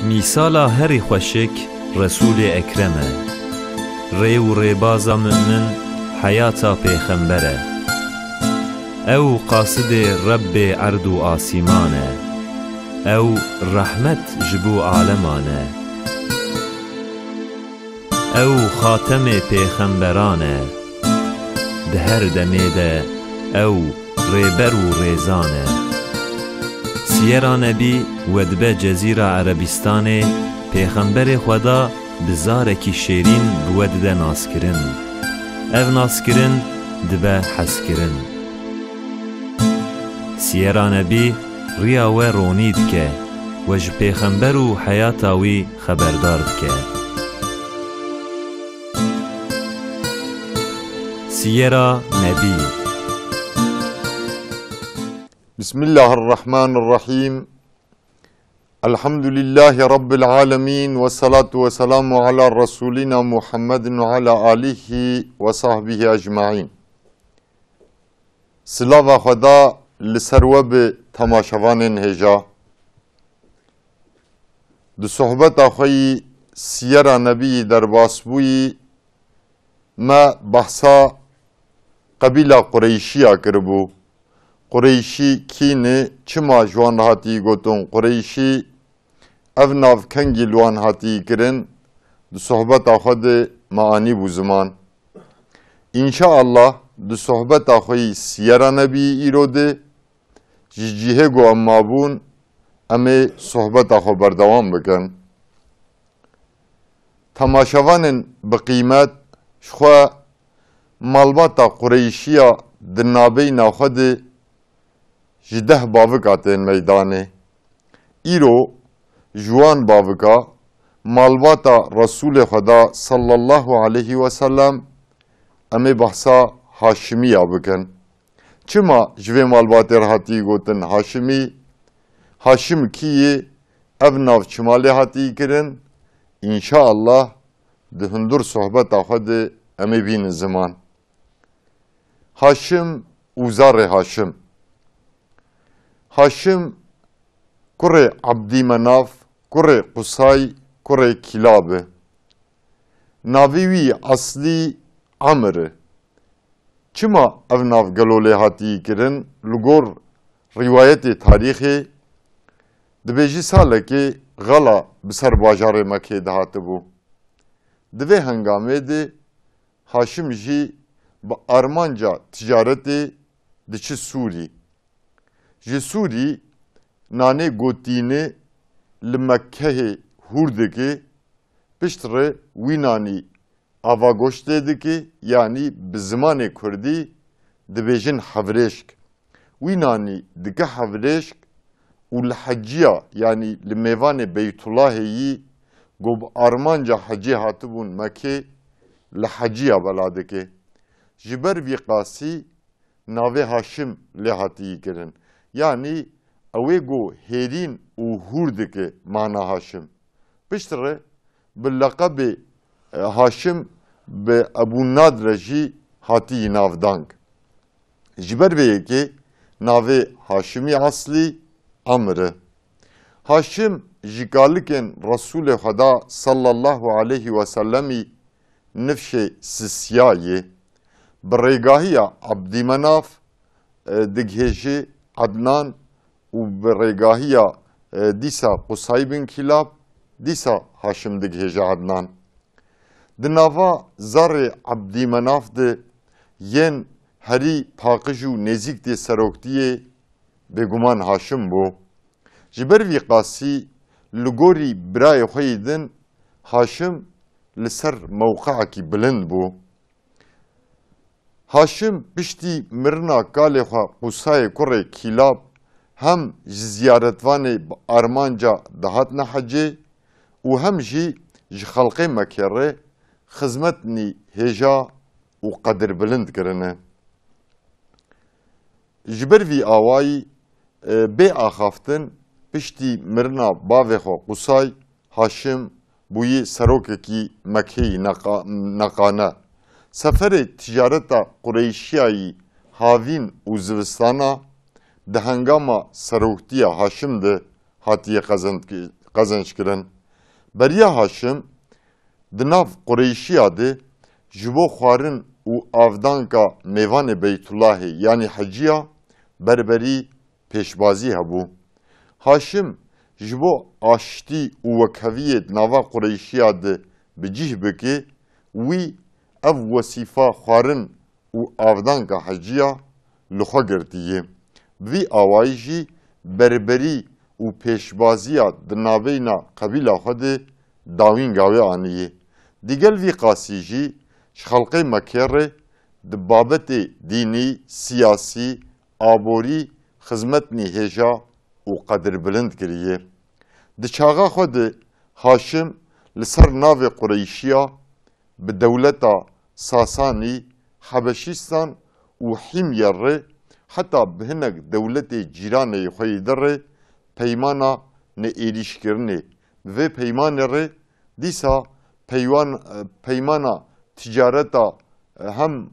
میسالا هری خوشک رسول اکرمه ری و ریبازا مؤمن حیاتا پیغمبره او قاصد رب عرض و آسیمانه او رحمت جبو عالمانه او خاتم پیغمبرانه ده هر دمیده او ریبر و ریزانه سیرا نبی ودبه جزیره عربستانه پیغمبر خدا بزارکی شیرین بودده ناسکرین او ناسکرین دبه حسکرین سیرا نبی ریا و رونید که وج پیغمبر و حیاتاوی خبردار که سیرا نبی. بسم الله الرحمن الرحيم الحمد لله رب العالمين والصلاة والسلام على رسولنا محمد وعلى آله وصحبه أجمعين. سلاو خدا لسروب تماشوان هجا دو صحبت آخوی سیر نبی در باسبوی ما بحثا قبیل قریشی کربو. قریشی کینه چما جوان هاتی گوتون قریشی او ناف کنگی لوان هاتی کرن دو صحبت آخد معانی بو زمان انشاءالله دو صحبت آخوی سیرا نبی ایروده جیجیه گو امابون امی صحبت آخو بردوام بکن تماشوان بقیمت شخوا مالباتا قریشیا دنابی ناخد جده باوک آتین میدانه ایرو جوان باوکا مالباتا رسول خدا صلی الله علیه و سلم امی بحثا هاشمی آبکن چما جوه مالبات رهاتی گوتن هاشمی هاشم کیه او ناو چمالی هاتی کرن انشاءالله دهندر صحبت آخد امی بین زمان هاشم اوزار هاشم هاشم کره عبدی مناف کره قصای کره کلابه ناویوی اصلی عمره چما او ناف گلوله هاتی کرن لگور روایت تاریخی دبیجی ساله که غلا بسر باجار مکه دهاته بو دوی هنگامه ده هاشم جی با ارمانجا تجارتی دچه سوری جسوری نانه گوتینه لمکه هوردکی پشتره وینانی آوا گوشته دکی یعنی بزمان کردی دبیجن حورشک وینانی دکه حورشک و لحجیا یعنی لمیوان بیت اللهی گوب آرمانجا حجی هاتبون مکه لحجیا بلادکه جبر وی قاسی ناوه هاشم لحاتی کرن yani avego herin u hurdike mana Haşim. Piştre bil laqabi Haşim be Abu Nadreji hati navdang. Jiber ve ki nave Haşimi asli amrı. Haşim jigaliken Resul-i Huda sallallahu aleyhi ve sellemi nefşe sisyaye bregahiya Abdümenaf digheji Adnan و برگاهیا دیسا قصای بن کلاب دیسا هاشم دگهجا عدنان دناوا زار عبدی مناف ده ین هری پاقجو نزیک ده سروکتیه بگمان هاشم بو جبر وی قاسی لگوری برای خویدن هاشم لسر موقع کی بلند بو هاشم پشتی مرنا کاله خوا قصای کره کلاب هم زیارتوان ارمانجا دهات نحجه و هم جی خلقی مکره خدمتنی هجا و قدر بلند کرنه جبر وی آوای به آخافتن پشتی مرنا باوی خو قصای هاشم بوی سروک کی مکی نقانه سفر تجارت قریشیایی هاوین و زوستانا ده هنگاما سروکتیا هاشم ده هاتیه qazanç kirin. Beriya Haşim di nav Qureyşiya de ji bo xwarin û avdanka mêvanê Beytullahê yanî heciya berberî pêşbazî hebû. Haşim ji bo aştî û wekheviyê di nava Qureyşiya de bi cih bike wî ev wesîfa xwarin û avdanka heciya li xwe girtiye. Bi vî awayî jî berberî û pêşbaziya di naveyna qebîla xwe de dawîn gavê anîye. Digel vî qasî jî ji xelkê Mekkê re di babetê dînî, siyasî, aborî xizmetnî hêja û qedirbilind kiriye. Di çaxa xwe de Haşim li ser navê Qureyşiya bi dewleta Sasanî, Hebeşîstan û Hîmyar re heta bi hinek dewletê cîranê xwe de re peymana neêrîşkirinê vê peymanê re dîsa peymana ticareta hem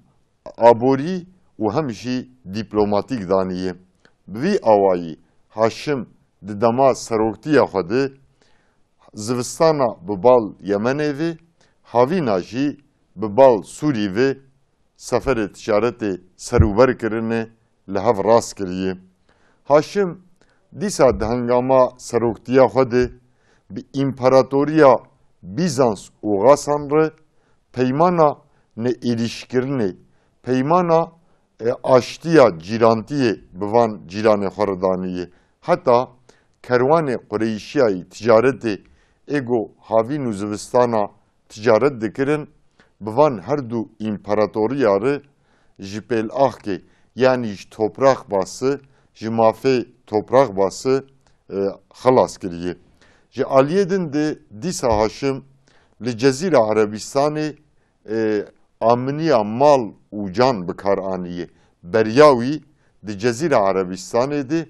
aborî û hem jî dîplomatîk danîye. Bi vî awayî Haşim di dema seroktiya xwe de zivistana bi bal Yemenê ve havîna jî bi bal Sûrî ve seferê ticaretê serûber kirinê li hev rast kiriye. Haşim dîsa di hengama seroktiya xwe de bi împaratoriya Bizans û Gasan re peymana neêrîşkirinê, peymana aştiya cîrantiyê bi van cîranê xwe re danîye. Heta kerwanê Qureyşiyayê ticaretê êgo havîn û zivistana ticaret dikirin bi van her du împaratoriya re ji pêlaxkê yanî ji toprak bası, ji mafê toprak bası xelas kiriye. Ji aliyê din de dîsa Haşim li Cezîra Erebistanê aminiya mal û can bikar anîye. Beriya wî di Cezîra Erebistanê de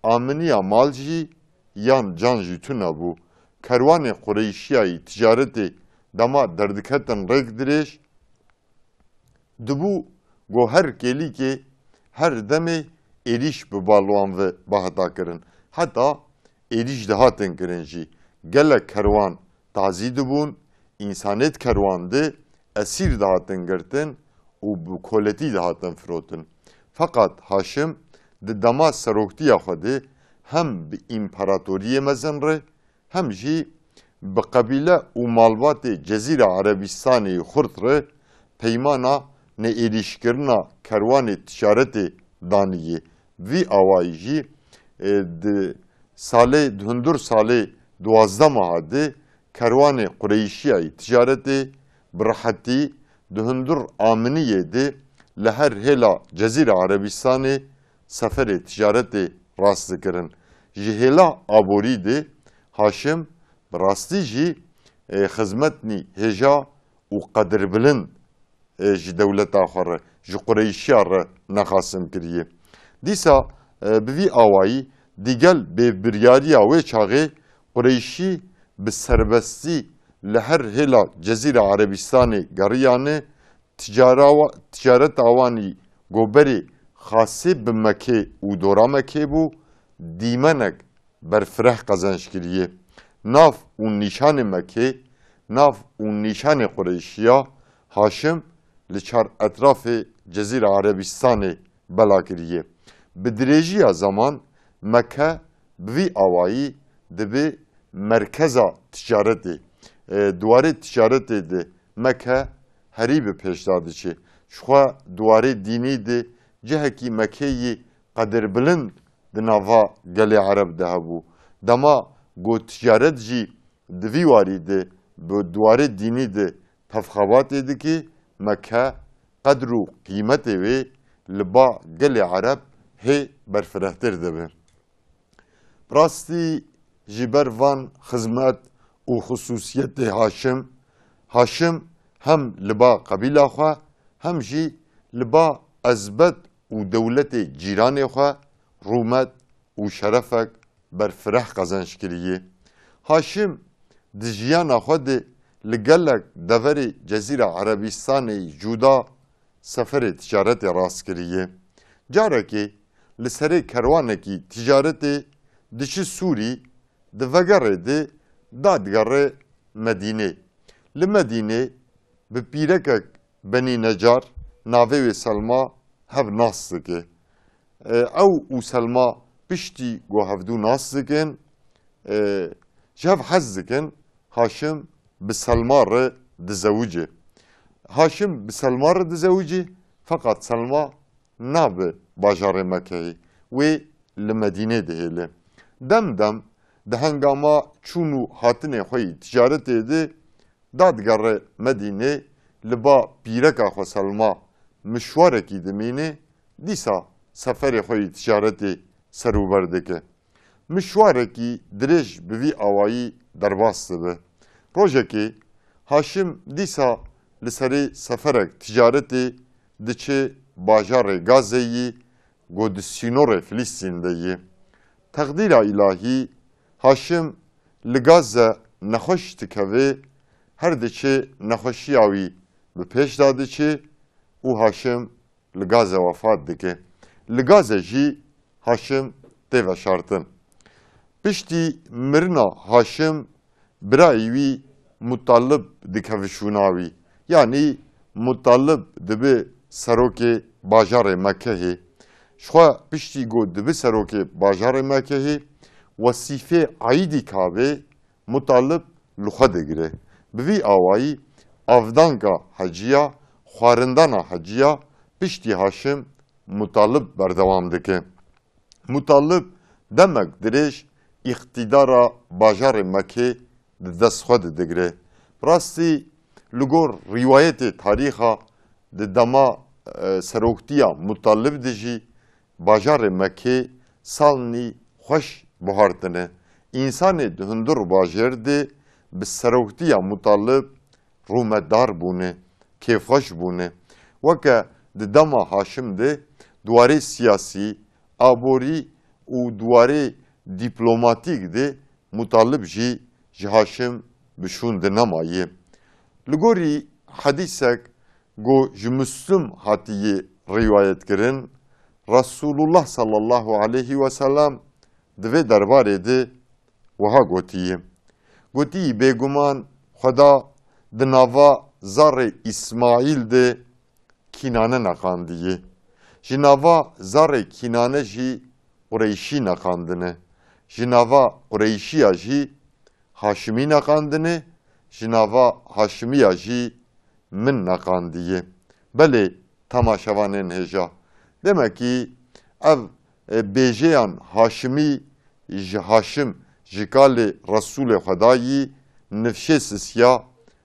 aminiya mal jî yan can jî tune bû. Kerwanê Qureyşiyayê ticaretê dema derdiketin rêk dirêj dibû got her kêlîkê her demê êrîş bi bal wan ve baheta kirin. Heta êrîş dihatin kirin jî. Gelek kerwan tazî dibûn, însanêt kerwan de esîr dihatin girtin û bi koletî dihatin firotin. Fakat Haşim di dema seroktiya xwe de hem bi împaratoriyê mezin re hem jî bi qebîle û malbatê Cezîra Erebistanê xurt re peymana neêrîşkirina kerwanê ticaretê danîye. Vî awayî jî di salê di hundur salê 12 meha de kerwanê Qureyşiyayê ticaretê bi rehetî di hundur aminiyê de li her hêla Cezîra Erebistanê seferê ticaretê rast dikirin. Ji hêla aborî de Haşim bi rastî jî xizmetnî hêja û qedirbilind ji dewleta xwe re, ji Qureyşiya re nexasim kiriye. Dîsa bi vî awayî digel bêbiryariya wê çaxê Qureyşî bi serbestî li her hêla Cezîra Erebistanê geriyane ticaret awanî goberê xasê bi Mekkê û dora Mekkê bû dîmenek berfireh qezanç kiriye. Nav û nîşanê Mekkê, nav û nîşanê Qureyşiya Haşim li çar etrafê Cezîra Erebistanê bela kiriye. Bi dirêjiya zaman Mekke bi vî awayî dibe merkeza ticaretê. Duwarê ticaretê de Mekke herî bi pêşda diçe. Ji xwe duwarê dînî de cihekî Mekkeyê qedirbilind di nava gelê Ereb de hebû. Dema got ticaret jî di vî warî de bi duwarê dînî de tevxebatê dike Mekke qedr û qîmetê wê li ba gelê Ereb hê berfirehtir dibe. Rastî ji ber van xizmet û xusûsiyetê Haşim hem li ba qebîla xwe hem jî li ba ezbet û dewletê cîranê xwe rûmet û şerefek berfireh qezanç kiriye. Haşim di jiyana xwe de li gelek deverê Cezîra Erebistanê cuda seferê ticaretê rast kiriye. Carekê li serê kerwanekî ticaretê diçi Sûrî دفگره ده دادگره مدینه لمدینه به پیرک بنی نجار ناوه و سلما هف ناس دکه او سلما پشتی گو هفدو ناس دکن جهف حز دکن هاشم بسلما ره دزوجه هاشم بسلما ره دزوجه فقط سلما نابه باجار مکه و لمدینه دهله دم دم ده هنگاما چونو هاتنه خوی تجارت ده دادگره مدینه لبا پیرکا خو سلما مشوارکی دمینه دیسا سفر خوی تجارت سروبردکه مشوارکی درج بوی آوایی درباسته به روژکی هاشم دیسا لسری سفرک تجارت دچه باجار گازهی گود سینور فلسطین دیه تقدیر الهی هاشم لگازه نخوش تکوه هر دچه نخوشی آوی به پیش داده چه او هاشم لگازه وفات دکه لگازه جی هاشم دیو شارتن پشتی مرنا هاشم برایوی مطالب دکوشوناوی یعنی مطالب دبه سروک باجار مکه شخوا پشتی گو دبه سروک باجار مکه وصیفه عیدی کابه مطالب لخوا دگره بوی آوایی افدانگا حجیا خواردن حجیا پشتی هاشم مطالب بردوام دکه مطالب demek dirêj iqtidara bajarê Mekê di dest xwe digire. Rastî li gor rîwayetê tarîxa di dema seroktiya Mutalib de jî bajarê Mekê salnî xweş bihartine. İnsanê di hundir bajêr de bi seroktiya Mutalib rûmedar bûne, kêfxweş bûne. Weke di dema Haşim de duwarê siyasî, aborî û duwarê dîplomatîk de Mutalib jî ji Haşim bişûn di nemayê. Li gorî hedîsek got ji Müslüm hatiye rîwayetkirin, Resulullah sallallahu aleyhi ve sellem di vê derbarê de wiha gotiye. Gotiye bêguman Xweda di nava zarê İsmaîl de Kînane neqandiye. Ji nava zarê Kînane jî Qureyşî neqandine. Ji nava Qureyşiya jî Haşimî neqandine. Ji nava Haşimiya jî min neqandiye. Belê temaşevanên hêja. Demek ki ev bêjeyan Haşimî ji Haşim ji kalê Resulê Xwedayî nifşê sisiya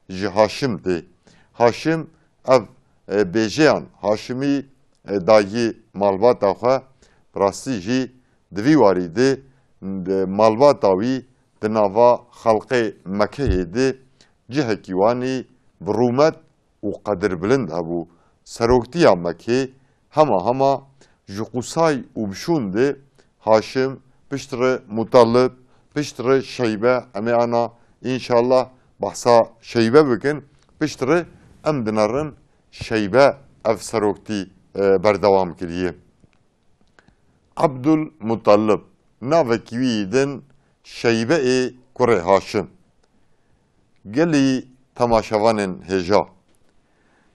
ji Haşim de. Haşim ev bêjeyan Haşimî dayê malbata xwe rastî jî di vî warî de malbata wî di nava xelqê Mekeyê de cihekî wanî bi rûmet û qedirbilind hebû. Seroktiya Mekê hema ji qusay û bişûn de Haşim piştre Mutalib, piştre Şeybe, em ê ana înşallah behsa Şeybe bikin, piştre em dinarin Şeybe ev seroktî berdewam kiriye. Abdülmutalib navekî wî din Şeybe-ê kurê Haşim. Gelî temaşevanên hêja.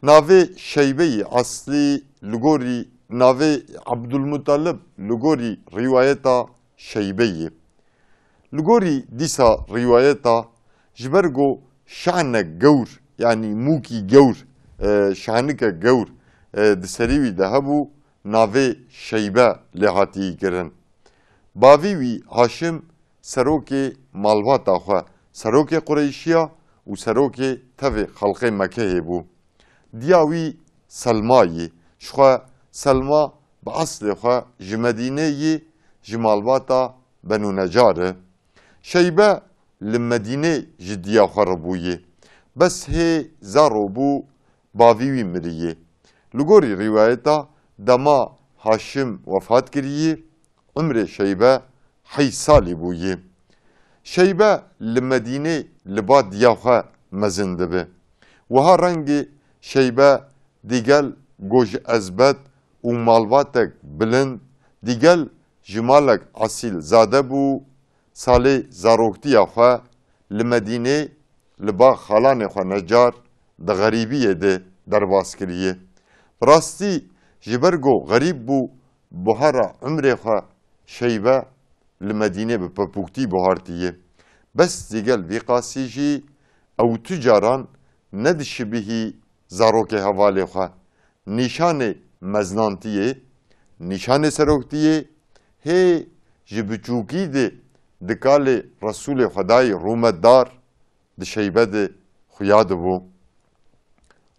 Navê Şeybe-yê aslî li gorî navê Abdülmutalib li gorî rîwayeta Şeybe-yê. Li gorî dîsa rîwayeta ji ber got şanek gewr yanî mûkî gewr şanike gewr di serî wî de hebû navê Şeybe lê hatiyî kirin. Bavî wî Haşim serokê malbata xwe, serokê Qureyşiya û serokê tevê xelqê Mekeyê bû. Diya wî Selmayê, ji xwe Selma bi eslê xwe ji Medîneyê ji malbata Benû Necar e. Şeybe li Medînê ji diya xwe ribûye. Bes hê zaro bû bavî wî miriye. Li gorî rîwayeta dema Haşim wefat kiriye, umrê Şeybe hey salî bûye. Şeybe li Medînê li ba diya xwe mezin dibe. Wiha rengê Şeybe dîgel got ji ezbet û malbatek bilind, dîgel ji malek esîl zade bû, salê zaroktiya xwe li Medînê li ba xalanê xwe Necar di xerîbiyê de derbas kiriye. Rastî ji ber got xerîb bû buhara umrê xwe şeybe li Medînê bi pepûktî buhartiye. Bes dîgel vî qasî jî ew tu caran nedişibihî zarokê hevalê xwe. Nîşanê meznantiyê, nîşanê seroktiyê hê ji biçûkî de di kalê Resûlê Xwedayê rûmetdar di şeybe de xuya dibû.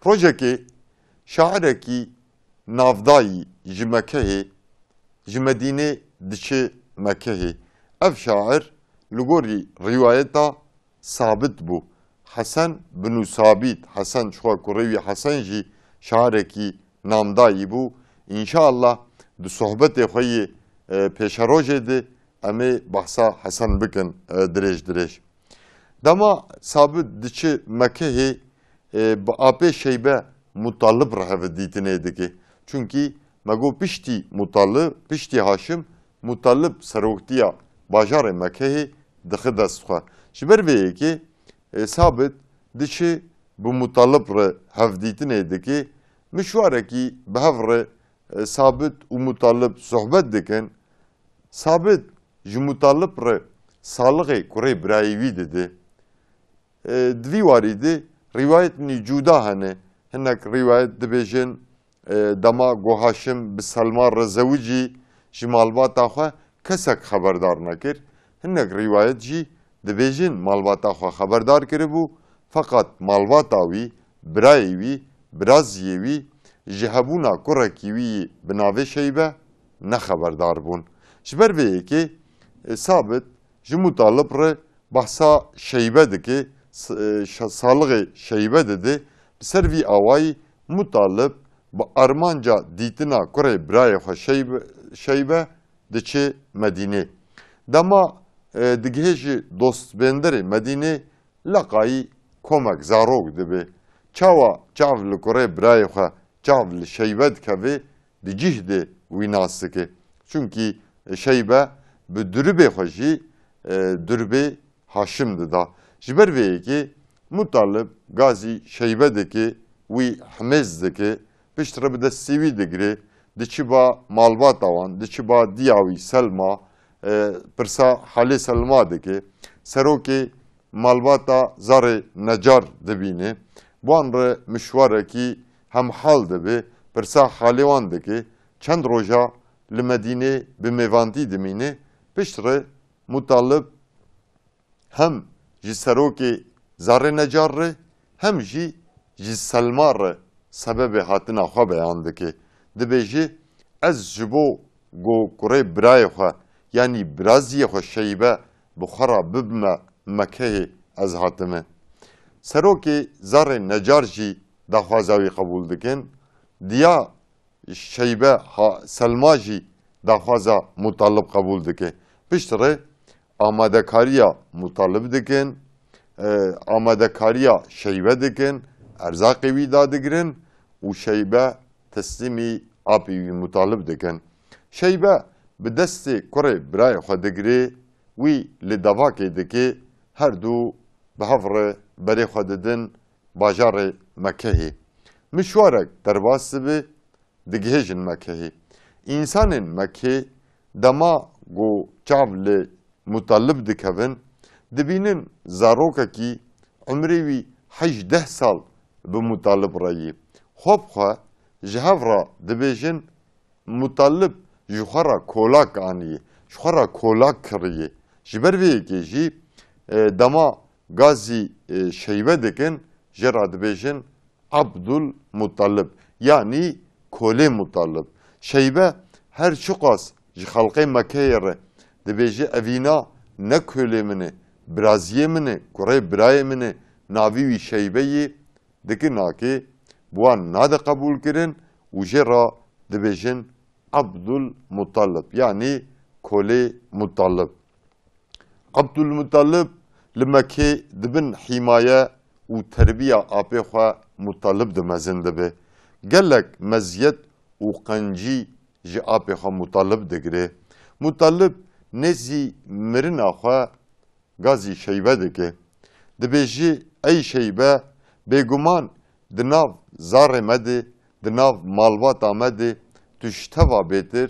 Rojekê şairekî navdayî ji Mekehê ji Medînê diçe Mekehê. Ev şair li gorî rîwayeta sabit bû. Hesen bin Sabit, Hesen çuha kurêwî Hesen jî şairekî namdayî bû. İnşallah di sohbetê xwe yê pêşerojê de em ê behsa Hesen bikin dirêj dirêj. Dema sabit diçe Mekehê bi apê şeybe Mutalib re hevdîtinê dike. Çünkü me got piştî Mutalib, piştî Haşim, Mutalib seroktiya bajarê Mekehê dixe dest xwe. Ji ber vê yekê sabit diçe bi Mutalib re hevdîtinê dike. Mişwarekî bi hev re sabit û Mutalib sohbet dikin. Sabit ji Mutalib re saliqê kurê birayî wî dide. Di vî warî de rîwayetî cuda hene. Hinek rîwayet dibêjin dema got Haşim bi Selma re zewicî ji malbata xwe kesek xeberdar nekir. Hinek rîwayet jî dibêjin malbata xwe xeberdar kiribû feqat malbata wî, birayê wî, biraziyê wî ji hebûna kurekî wî bi navê şeybe nexeberdar bûn. Ji ber vê yekê sabit ji Mutalib re behsa şeybe dike, saliqê şeybe dide. Bi ser vî awayî Mutalib bi armanca dîtina kurê birayê xwe şeybe diçe Medînê. Dema digihe ji dostbenderê Medînê leqayî komek zarok dibe. Çawa çav li kurê birayê xwe çav li şeybe dikeve di cih de wî nas dike. Çünkü şeybe bi duribê xwe jî duribê Haşim dida. Ji ber vê yekê Mutalib gazî şeybe dike wî himêz dike, piştre bi destî wî digire, diçi ba malbata wan, diçi ba diya wî Selma, pirsa halê Selma dike, serokê malbata zarê Necar dibîne, wan re mişwarekî hemhal dibe, pirsa halê wan dike, çend roja li Medînê bi mêvandî dimîne, piştre Mutalib hem ji serokê zarê Necar re hem jî ji Selma re sebebê hatina xwe beyan dike. Dibêje ez ji bo got kurê birayê xwe yanî biraziyê xwe şeybe bi xwe ra bibime Mekehê ez hatime. Serokê zarê Necar jî daxwaza wî qebûl dikin. Diya şeybe Selma jî daxwaza Mutalib qebûl dike. Piştre amadekariya Mutalib dikin, amadekariya şeybe dikin, erzaqê wî dadigirin û şeybe teslîmî apê wî Mutalib dikin. Şeybe bi destê kurê birayê xwe digire, wî li devakê dike, her du bi hev re berê xwe didin bajarê Mekehê. Mişwarek derbas dibe digihêjin Mekehê. İnsanên Mekê dema got çav li Mutalib dikevin, dibînin zarokekî umrê wî 18 sal bi Mutalib re yê. Xwe bi xwe ji hev re dibêjin Mutalib ji xwe re kolak aniye, ji xwe re kolak kiriye. Ji ber vê yekê jî dema gazî şeybe dikin, jê re dibêjin Abdul Mutalib yanî kolê Mutalib. Şeybe her çi qas ji xelqê Mekeyê re dibêje evîna ne kolê min e, biraziyê min e, kurê birayê min e, navî wî şeybeyê dikin akê, bi wan nade qebûl kirin û jê ra dibêjin Abdul Mutalib yanî kolê Mutalib. Abdul Mutalib li Mekê dibin hîmaye û terbiya apê xwe Mutalib di mezin dibe. Gelek meziyet û qencî ji apê xwe Mutalib digire. Mutalib نزی مرن آخوا گازی شیبه دکه دبیجی ای شیبه بگمان دناو زار مده دناو مالوات آمده تشتوا بهتر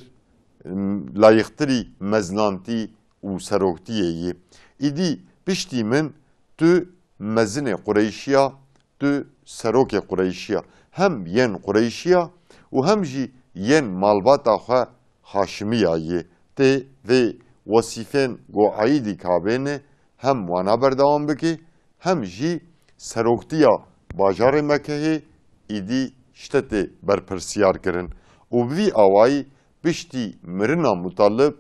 layıktırı meznanti u seroktiyeye. İdi pişti min tu mezine Kureyşiya tu seroke Kureyşiya. Hem yen Kureyşiya u hem jî yen malbata xwe Haşimiyaye. Te ve vasifen go aidi kabene hem wana berdevam bike hem jî seroktiya bajarê Mekehê îdî ştetê berpirsiyar kirin. û bi vî awayî piştî mirina Mutalib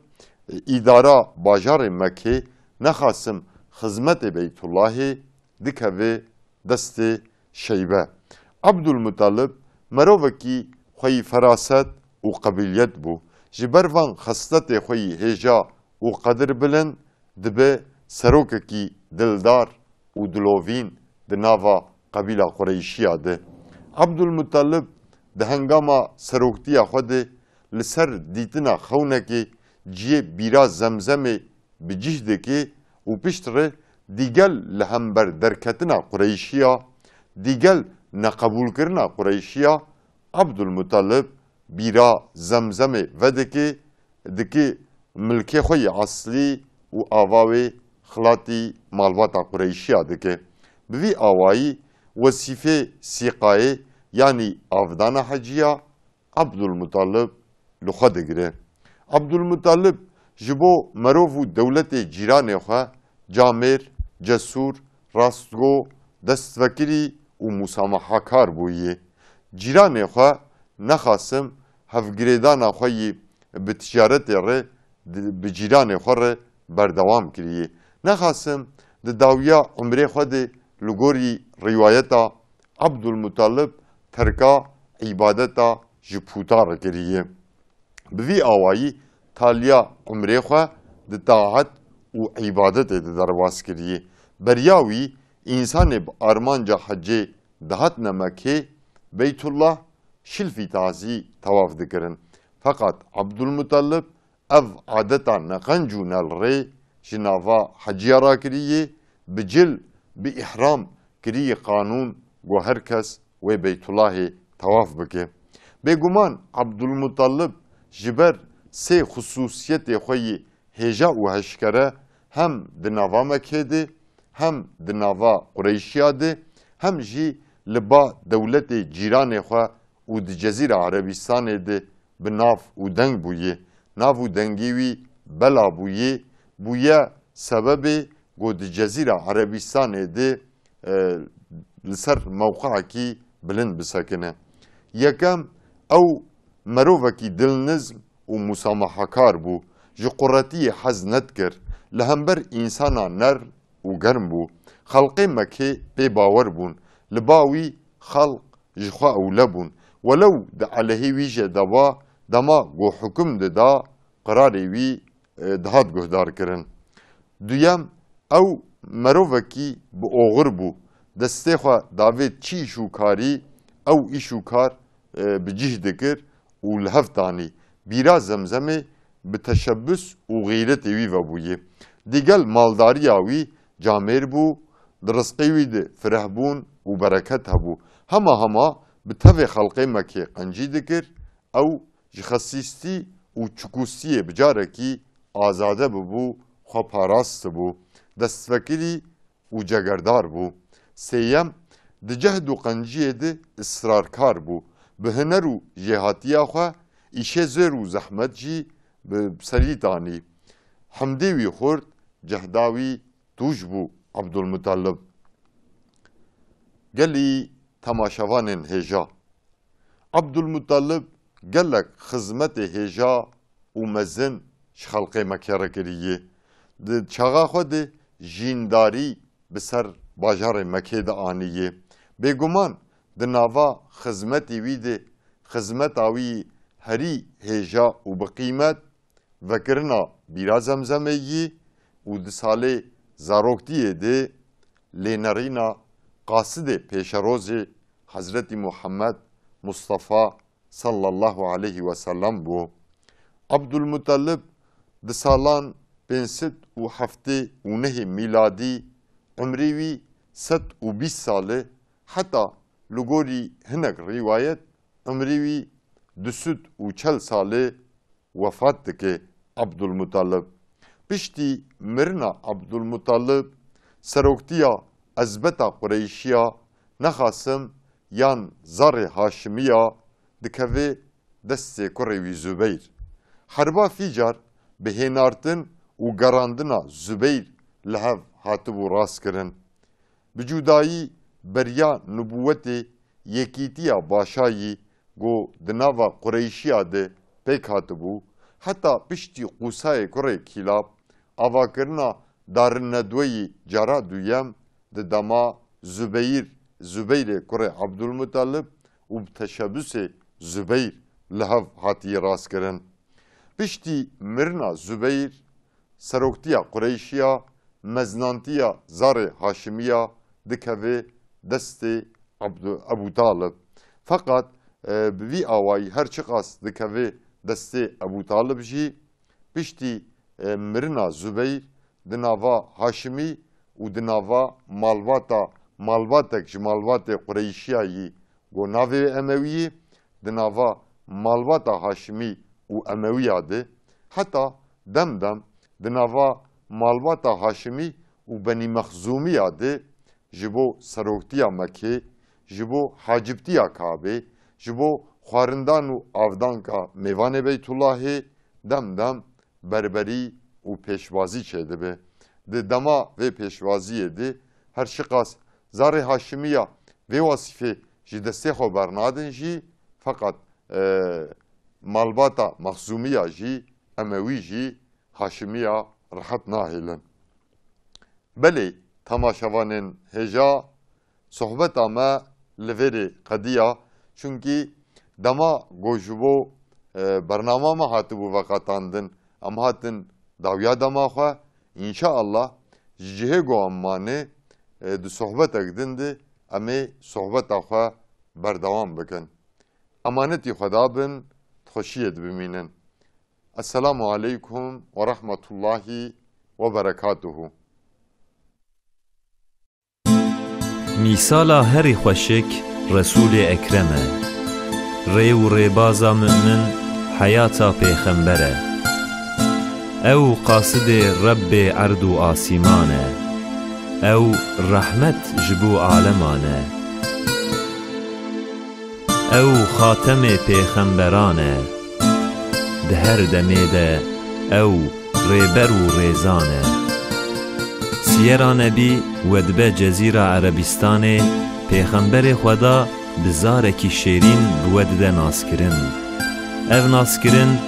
îdara bajarê Mekê nexasim xizmetê Beytullahê dikeve destê şeybe. Abdülmutalib merovekî xwe yî feraset û qebîliyet bû. Ji ber van xesletê xwe yî hêja û qedir bilind dibe serokekî dildar û dilovîn di nava qebîla Qureyşiya de. Abdülmutalib di hengama seroktiya xwe de li ser dîtina xewnekê ciyê bîra Zemzemê bi cih dike û pişt re dîgel li hember derketina Qureyşiya, dîgel neqebûlkirina Qureyşiya Abdülmutalib bîra Zemzemê vedike dike milkê xwe yê aslî û ava wê xilatî malbata Qureyşiya dike. Bi vî awayî wesîfê sîqayê yanî avdana heciya Abdülmutalib li xwe digire. Abdülmutalib ji bo merov û dewletê cîranê xwe camêr, cesûr, rastgo, destvekirî û musamehakar bûye. Cîranê xwe nexasim hevgirêdana xwe yî bi ticaretê re bi cîranê xwe re berdewam kiriye. Nexasim di dawiya umrê xwe de li gorî rîwayeta Abdülmutalib terka îbadeta ji pûtar kiriye. Bi vî awayî taliya umrê xwe di taat û îbadetê de derbas kiriye. Beriya wî însanê bi armanca hecê dihatine Mekê Beytullah şilfî tazî tewaf dikirin. Fakat Abdülmutalib ev adeta neqenc û nelrê ji nava heciya rakiriye bi cil bi ihram kiriye qanûn got her kes wê Beytullahê tewaf bike. Bêguman Abdülmutalib ji ber sê xusûsiyetê xwe yî hêja û heşkere hem di nava Mekê de hem di nava Qureyşiya de hem jî li ba dewletê cîranê xwe û di Cezîra Erebîstanê de bi nav û deng bûye. Nav û dengê wî bela bûye, bûye sebebê got di Cezîra Erebîstanê de li ser mewqeekî bilind bisekine. Yekem ew merovekî dilnizm û musamehakar bû. Ji quretiyê hez nedikir. Li hember însana ner û germ bû. Xelqê Mekê pê bawer bûn. Li ba wî xelq ji xwe ewle bûn. Welew di elehê wî jê deva dema got hukm dida qirarê wî dihat guhdar kirin. Duyem ew merovekî bi oxir bû. Destê xwe davê çi îş û karî ew îş û kar bi cih dikir û li hev danî. Bîra Zemzemê bi teşebbüs û gîretê wî vebûye. Dîgel maldariya wî camêr bû, di rizqê wî de firehbûn û bereket hebû. Hema bi tevê xelqê Mekê qencî dikir, ew ji xesîstî û çukûstiyê bi carekî azade bibû, xweparast bû, destvekirî û cegerdar bû. Sêyem di cehd û qenciyê de ısrarkar bû. Bi huner û jêhatiya xwe îşê zêr û zehmet jî bi serî danî. Hemdê wî xurt, cehda wî tûj bû Abdülmutalib. Gelî temaşevanên hêja. Abdülmutalib gelek xizmetê hêja û mezin ji xelqê Mekê re kiriye. Di çaxa xwe de jîndarî bi ser bajarê Mekê de anîye. Bêguman di nava xizmetê wî de xizmeta wî herî hêja û bi qîmet vekirina bîra Zemzemê yî û di salê zaroktiyê de lênerîna qasidê pêşerozê Hazretî Muhammed Mustafa sallallahu aleyhi ve sellem bû. Abdülmutalib di salan 507 میلادی عمری وی 120 ساله حتی لگوری هنگ روایت عمری وی 240 ساله وفات دکه عبدالمطلب. پشتی مرنا عبدالمطلب سروکتیا ازبتا قریشیا نخاسم یان زار هاشمیا دکوه دست کوروی زبیر. حربا فیجار به هنارتن و گراندنا زبیر لحف هاتبو راست کرن. بجودایی بریا نبوت یکیتیا باشایی گو دناوا قریشیا ده پیک هاتبو حتی پشتی قوسای کوری کلاب آوا کرنا دارن ندوی جارا دویم ده دما زبیر کوری عبدالمطلب و بتشبس زبیر لحف هاتی راست کرن. پشتی مرنا زبیر سروکتیا قریشیا مزنانتیا زار هاشمیا دکوه دست ابو طالب. فقط بوی آوائی هر چقاس دکوه دست ابو طالب جی پشتی مرنا زبیر دناوا هاشمی و دناوا مالواتک جمالوات قریشیایی گو ناوی اموی دناوا مالواتا هاشمی و امویه ده حتی دم دناوا مالواتا هاشمی و بنی مخزومیه ده جبو سروکتیا مکه جبو حاجبتیا کعبه جبو خواردن و آودانکا میوان بیت الله دم بربری و پیشوازی چیده به ده دما و پیشوازی ده هر شقاس زار هاشمیه و وصفه جی دسته خو برنادن جی فقط مالباتا مخزومیه جی اموی جی هاشمیه راحت ناهیلن. بله تماشاوانن هجا صحبت ما لوری قدیا چونکی دما گوجبو برنامه ما هاتبو وقتاندن ام هاتن داویا دما خوا انشاءالله جهه گو امانه دو صحبت اگدنده امی صحبت خوا بردوام بکن. امانتی خدا بن خوشیت بمینن. السلام علیکم و رحمت الله و برکاته. میسالا هری خوشک رسول اکرمه ری و ریبازا مؤمن حیاتا پیغمبره او قاصد رب عرض و آسیمانه او رحمت جبو عالمانه او خاتم پیغمبرانه ده هر دمیده او ریبر و ریزانه سیرا نبی ودبه جزیره عربستانه پیغمبر خدا بزارکی شیرین بودده ناسکرن او ناسکرن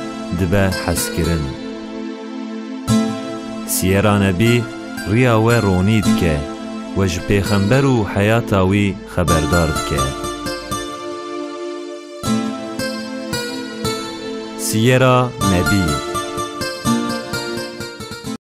دبه حسکرن سیرا نبی ریا و رونید که وج پیغمبر و حیاتاوی خبردارد که سیرا نبی